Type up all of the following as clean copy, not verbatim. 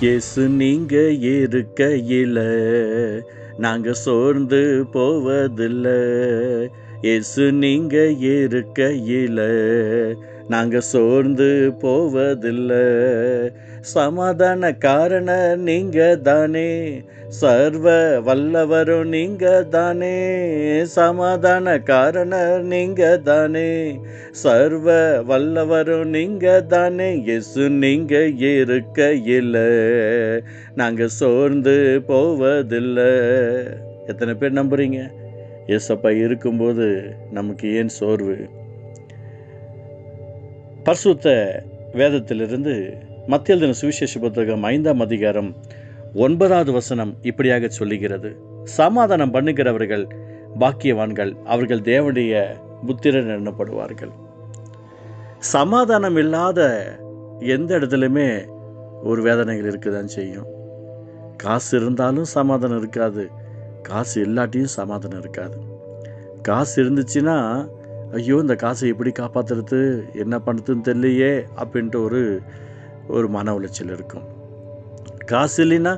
இயேசு நீங்க இருக்கையில நாங்க சோர்ந்து போவதில்ல. இயேசு நீங்க இருக்கையில நாங்க சோர்ந்து போவதில்ல. சமாதான காரணர் நீங்க தானே, சர்வ வல்லவரும் நீங்க தானே. சமாதான காரணர் நீங்க தானே, சர்வ வல்லவரும் நீங்க தானே. இயேசு நீங்க இருக்கையில நாங்க சோர்ந்து போவதில்லை. எத்தனை பேர் நம்புறீங்க? ஏசப்பா இருக்கும்போது நமக்கு ஏன் சோர்வு? பரிசுத்த வேதத்திலிருந்து மத்திய எழுதின சுவிசேஷ புத்தகம் 5ஆம் அதிகாரம் 9வது வசனம் இப்படியாக சொல்லுகிறது: சமாதானம் பண்ணுகிறவர்கள் பாக்கியவான்கள், அவர்கள் தேவனுடைய புத்திரர் எண்ணப்படுவார்கள். சமாதானம் இல்லாத எந்த இடத்துலையுமே ஒரு வேதனைகள் இருக்குதான் செய்யும். காசு இருந்தாலும் சமாதானம் இருக்காது, காசு இல்லாட்டியும் சமாதானம் இருக்காது. காசு இருந்துச்சுன்னா ஐயோ இந்த காசை எப்படி காப்பாற்றுறது, என்ன பண்ணுறதுன்னு தெரியலையே அப்படின்ட்டு ஒரு மன உளைச்சல் இருக்கும். காசு இல்லைன்னா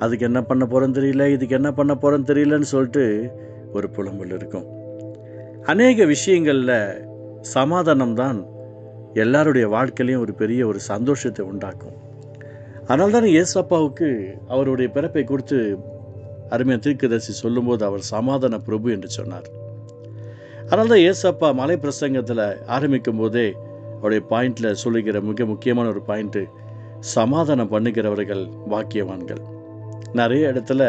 அதுக்கு என்ன பண்ண போகிறோன்னு தெரியல, இதுக்கு என்ன பண்ண போகிறோன்னு தெரியலன்னு சொல்லிட்டு ஒரு புலம்பல் இருக்கும். அநேக விஷயங்களில் சமாதானம் தான் எல்லாருடைய வாழ்க்கையிலையும் ஒரு பெரிய ஒரு சந்தோஷத்தை உண்டாக்கும். அதனால தான் ஏசப்பாவுக்கு அவருடைய பிறப்பை குறித்து அருமையான தீர்க்கதரிசி சொல்லும்போது அவர் சமாதான பிரபு என்று சொன்னார். அதனால தான் ஏசப்பா மலை பிரசங்கத்தில் ஆரம்பிக்கும் போதே அவருடைய பாயிண்டில் சொல்லுகிற மிக முக்கியமான ஒரு பாயிண்ட்டு, சமாதானம் பண்ணுகிறவர்கள் பாக்கியவான்கள். நிறைய இடத்துல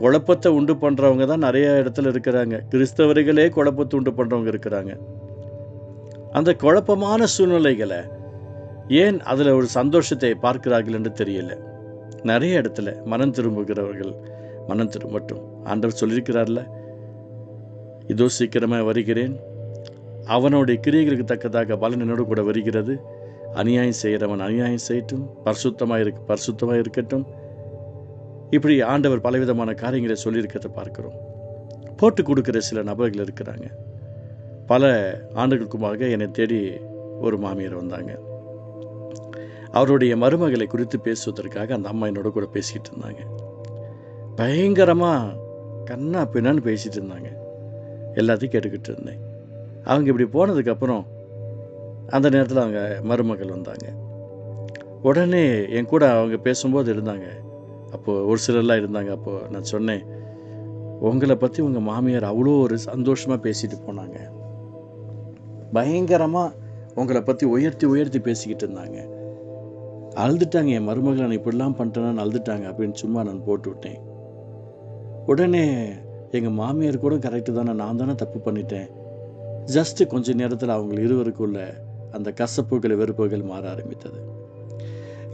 குழப்பத்தை உண்டு பண்ணுறவங்க தான் நிறைய இடத்துல இருக்கிறாங்க. கிறிஸ்தவர்களே குழப்பத்தை உண்டு பண்ணுறவங்க இருக்கிறாங்க. அந்த குழப்பமான சூழ்நிலைகளை ஏன் அதில் ஒரு சந்தோஷத்தை பார்க்கிறார்கள் என்று தெரியல. நிறைய இடத்துல மனம் திரும்புகிறவர்கள் மனம் திரும்பட்டும். ஆண்டவர் சொல்லியிருக்கிறார்ல, இதோ சீக்கிரமாக வருகிறேன், அவனுடைய கிரியைகளுக்கு தக்கதாக பலன் என்னோடு கூட வருகிறது. அநியாயம் செய்கிறவன் அநியாயம் செய்யட்டும், பரிசுத்தமாக இருக்கட்டும். இப்படி ஆண்டவர் பலவிதமான காரியங்களை சொல்லியிருக்கிறத பார்க்கிறோம். போட்டு கொடுக்குற சில நபர்கள் இருக்கிறாங்க. பல ஆண்டுகளுக்குமாக என்னை தேடி ஒரு மாமியார் வந்தாங்க. அவருடைய மருமகளை குறித்து பேசுவதற்காக அந்த அம்மா என்னோட கூட பேசிக்கிட்டு இருந்தாங்க. பயங்கரமாக கண்ணா பின்னான்னு பேசிகிட்டு இருந்தாங்க. எல்லாத்தையும் கேட்டுக்கிட்டு இருந்தேன். அவங்க இப்படி போனதுக்கப்புறம் அந்த நேரத்தில் அவங்க மருமகள் வந்தாங்க. உடனே என் கூட அவங்க பேசும்போது இருந்தாங்க. அப்போது ஒரு சிலர்லாம் இருந்தாங்க. அப்போது நான் சொன்னேன், உங்களை பற்றி உங்கள் மாமியார் அவ்வளோ ஒரு சந்தோஷமாக பேசிட்டு போனாங்க. பயங்கரமாக உங்களை பற்றி உயர்த்தி பேசிக்கிட்டு இருந்தாங்க. அழுதுட்டாங்க. என் மருமகளை நான் இப்படிலாம் பண்ணிட்டேன்னு அழுதுட்டாங்க அப்படின்னு சும்மா நான் போட்டு விட்டேன். உடனே எங்கள் மாமியார் கூட கரெக்டு தானே, நான் தானே தப்பு பண்ணிட்டேன். ஜஸ்ட்டு கொஞ்சம் நேரத்தில் அவங்க இருவருக்குள்ள அந்த கசப்புகள் வெறுப்புகள் மாற ஆரம்பித்தது.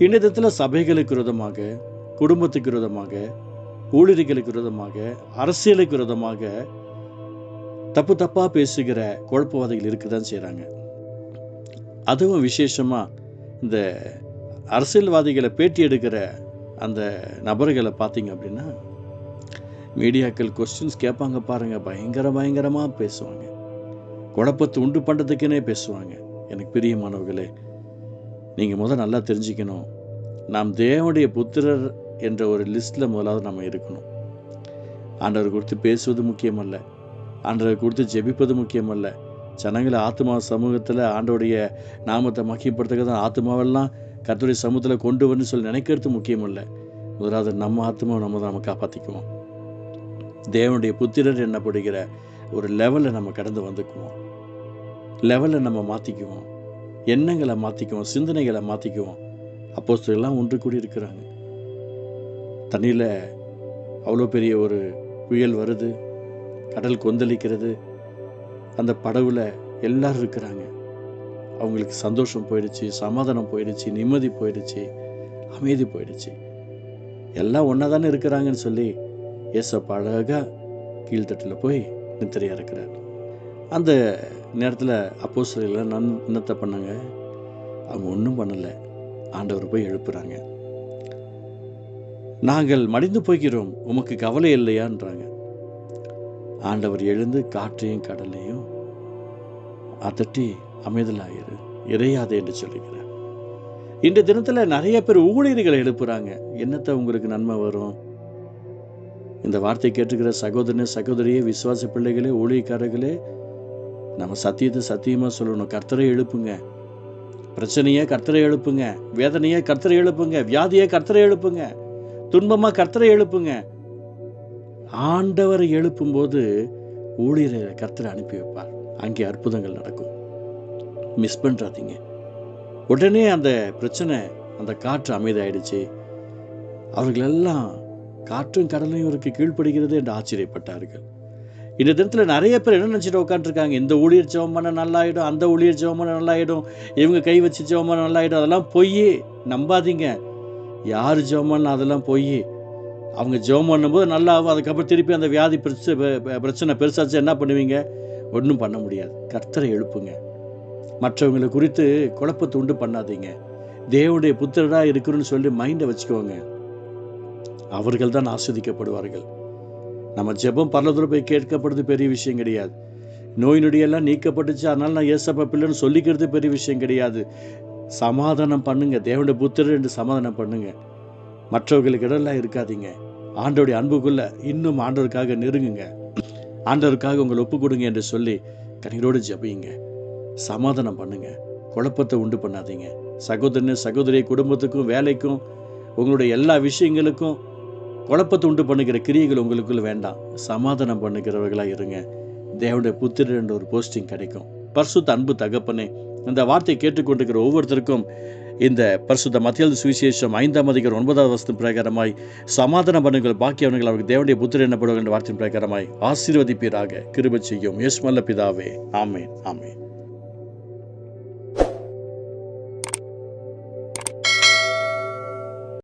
இந்நிதத்தில் சபைகளுக்கு விரோதமாக, குடும்பத்துக்கு விரோதமாக, ஊழியர்களுக்கு விரோதமாக, அரசியலுக்கு விரோதமாக தப்பாக பேசுகிற குழப்பவாதிகள் இருக்க தான் செய்கிறாங்க. அதுவும் விசேஷமாக இந்த அரசியல்வாதிகளை பேட்டி எடுக்கிற அந்த நபர்களை பார்த்தீங்க அப்படின்னா, மீடியாக்கள் கொஸ்டின்ஸ் கேட்பாங்க பாருங்கள், பயங்கரமாக பேசுவாங்க. குழப்பத்தை உண்டு பண்ணுறதுக்குன்னே பேசுவாங்க. எனக்கு பிரியமானவர்களே, நீங்கள் முதல் நல்லா தெரிஞ்சுக்கணும், நாம் தேவனுடைய புத்திரர் என்ற ஒரு லிஸ்ட்டில் முதலாவது நம்ம இருக்கணும். ஆண்டவர் குறித்து பேசுவது முக்கியமல்ல, ஆண்டவரை குறித்து ஜெபிப்பது முக்கியமல்ல, ஜனங்களை ஆத்மா சமூகத்தில் ஆண்டோடைய நாமத்தை மகிமைப்படுத்துக்க தான் ஆத்மாவெல்லாம் கர்த்தருடைய சமூகத்தில் கொண்டு வந்து சொல்லி நினைக்கிறது முக்கியமல்ல. முதலாவது நம்ம ஆத்மாவை நம்ம காப்பாற்றிக்குவோம். தேவனுடைய புத்திரர் என்னப்படுகிற ஒரு லெவலில் நம்ம கடந்து வந்துக்குவோம். லெவலில் நம்ம மாற்றிக்குவோம், எண்ணங்களை மாற்றிக்குவோம், சிந்தனைகளை மாற்றிக்குவோம். அப்போஸ்தலர்கள் ஒன்று கூடி இருக்கிறாங்க. தண்ணியில் அவ்வளோ பெரிய ஒரு புயல் வருது, கடல் கொந்தளிக்கிறது, அந்த படகுல எல்லாரும் இருக்கிறாங்க. அவங்களுக்கு சந்தோஷம் போயிடுச்சு, சமாதானம் போயிடுச்சு, நிம்மதி போயிடுச்சு, அமைதி போயிடுச்சு. எல்லாம் ஒன்றா தானே இருக்கிறாங்கன்னு சொல்லி ஏசப்பா அழகாக கீழ்த்தட்டில் போய் நித்திரையாக இருக்கிறார். அந்த நேரத்தில் அப்போஸ்தலர்கள் என்னத்தை பண்ணாங்க? அவங்க ஒன்றும் பண்ணலை. ஆண்டவர் போய் எழுப்புறாங்க. நாங்கள் மடிந்து போகிறோம், உமக்கு கவலை இல்லையான்றாங்க. ஆண்டவர் எழுந்து காற்றையும் கடலையும் அதட்டி அமைதலாயிரு, இறையாதே என்று சொல்லுகிறார். இன்றைய தினத்தில் நிறைய பேர் ஊழியர்களை எழுப்புறாங்க. என்னத்தை உங்களுக்கு நன்மை வரும்? இந்த வார்த்தை கேட்டுக்கிற சகோதரனே, சகோதரியே, விசுவாச பிள்ளைகளே, ஊழியக்காரர்களே, நம்ம சத்தியத்தை சத்தியமாக சொல்லணும். கர்த்தரை எழுப்புங்க. பிரச்சனையே கர்த்தரை எழுப்புங்க. வேதனையே கர்த்தரை எழுப்புங்க. வியாதியே கர்த்தரை எழுப்புங்க. துன்பமாக கர்த்தரை எழுப்புங்க. ஆண்டவரை எழுப்பும்போது ஊழியரை கர்த்தரை அனுப்பி வைப்பார். அங்கே அற்புதங்கள் நடக்கும். மிஸ் பண்ணுறாதீங்க. உடனே அந்த பிரச்சனை, அந்த காற்று அமைதியாயிடுச்சு. அவர்களெல்லாம் காற்றும் கடலையும் இவருக்கு கீழ்ப்படுகிறது என்று ஆச்சரியப்பட்டார்கள். இந்த தினத்தில் நிறைய பேர் என்ன நினச்சிட்டு உட்காந்துருக்காங்க, இந்த ஊழியர் ஜெபம் பண்ண நல்லாயிடும், அந்த ஊழியர் ஜெபம் பண்ண நல்லாயிடும், இவங்க கை வச்சு ஜெபம் பண்ண நல்லாயிடும். அதெல்லாம் பொய். நம்பாதீங்க. யார் ஜெபம் பண்ணலாம்? அதெல்லாம் பொய். அவங்க ஜெபம் பண்ணும்போது நல்லா ஆகும். அதுக்கப்புறம் திருப்பி அந்த வியாதி பிரச்சனை பெருசாச்சு என்ன பண்ணுவீங்க? ஒன்றும் பண்ண முடியாது. கர்த்தரை எழுப்புங்க. மற்றவங்களை குறித்து குழப்பத்தை உண்டு பண்ணாதீங்க. தேவனுடைய புத்திரராக இருக்கிறோன்னு சொல்லி மைண்டை வச்சுக்கோங்க. அவர்கள் தான் ஆஸ்வதிக்கப்படுவார்கள். நம்ம ஜெபம் பரலோகத்துல போய் கேட்கப்படுறது பெரிய விஷயம் கிடையாது. நோய் நொடியெல்லாம் நீக்கப்பட்டுச்சு, அதனால நான் ஏசப்பா பிள்ளைன்னு சொல்லிக்கிறது பெரிய விஷயம் கிடையாது. சமாதானம் பண்ணுங்க. தேவனுடைய புத்திரர் என்று சமாதானம் பண்ணுங்க. மற்றவர்களுக்கு இடம்லாம் இருக்காதீங்க. ஆண்டவருடைய அன்புக்குள்ள இன்னும் ஆண்டவருக்காக நெருங்குங்க. ஆண்டவருக்காக உங்களை ஒப்பு கொடுங்க என்று சொல்லி கண்ணீரோடு ஜெபியுங்க. சமாதானம் பண்ணுங்க. குழப்பத்தை உண்டு பண்ணாதீங்க. சகோதரனே, சகோதரி, குடும்பத்துக்கும் வேலைக்கும் உங்களுடைய எல்லா விஷயங்களுக்கும் குழப்பத்தை உண்டு பண்ணுகிற கிரியைகள் உங்களுக்குள்ள வேண்டாம். சமாதானம் பண்ணுகிறவர்களாக இருங்க. தேவனுடைய புத்திரர் என்ற ஒரு போஸ்டிங் கிடைக்கும். பரிசுத்த அன்பு தகப்பனே, இந்த வார்த்தையை கேட்டுக்கொண்டிருக்கிற ஒவ்வொருத்தருக்கும் இந்த பரிசுத்த மத்திய சுவிசேஷம் 5:9 பிரகாரமாய் சமாதானம் பண்ணுங்கள், பாக்கியவர்கள் அவருக்கு தேவனுடைய புத்திரர் எனப்படுவார்கள் என்ற வார்த்தையின் பிரகாரமாய் ஆசீர்வதிப்பீராக. கிருபை செய்யும். இயேசுவின் பிதாவே. ஆமென், ஆமென்.